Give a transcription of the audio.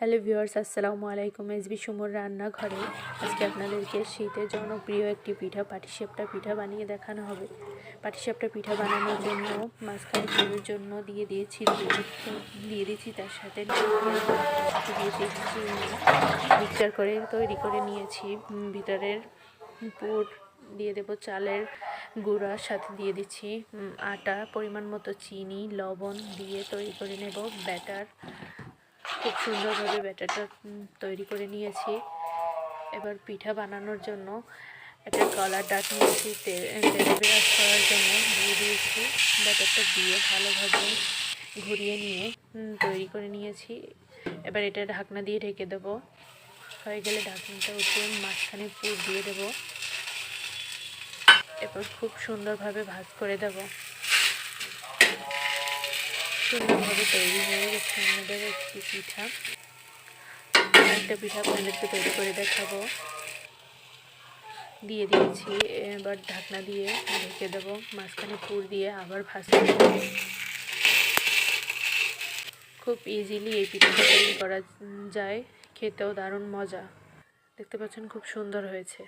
Hello viewers, আসসালামু আলাইকুম। SB সুমোর রান্নাঘরে আজকে আপনাদেরকে শীতের জনপ্রিয় একটি পিঠা পাটিসাপটা পিঠা বানিয়ে দেখানো হবে। পাটিসাপটা পিঠা বানানোর জন্য মাঝখানে পুরের জন্য দিয়ে দিয়েছি দুধ, দিয়ে দিয়েছি তার সাথে দিয়েছি চিনি, মিক্সচার করে তৈরি করে নিয়েছি। ভিতরের পুর দিয়ে দেব চালের গুঁড়ার সাথে দিয়ে দিচ্ছি আটা, পরিমাণ মতো চিনি, লবণ দিয়ে তৈরি করে নেব ব্যাটার। খুব সুন্দরভাবে ব্যাটারটা তৈরি করে নিয়েছি। এবার পিঠা বানানোর জন্য একটা কলার ডাট নিয়েছি, তেলে ব্রাশ করার জন্য দিয়ে দিয়েছি। ব্যাটারটা দিয়ে ভালোভাবে ঘুরিয়ে নিয়ে তৈরি করে নিয়েছি। এবার এটা ঢাকনা দিয়ে ঢেকে দেবো। হয়ে গেলে ঢাকনাটা উঠিয়ে মাঝখানে পুর দিয়ে দেবো। এবার খুব সুন্দরভাবে ভাজ করে দেবো। সুন্দরভাবে তৈরি হয়ে গেছে আমাদের একটি পিঠা। একটা পিঠা আপনাদেরকে তৈরি করে দেখাবো। দিয়ে দিয়েছি, এবার ঢাকনা দিয়ে ঢেকে দেবো। মাঝখানে পুর দিয়ে আবার ভাজতে দেবো। খুব ইজিলি এই পিঠাটা তৈরি করা যায়, খেতেও দারুণ মজা। দেখতে পাচ্ছেন খুব সুন্দর হয়েছে।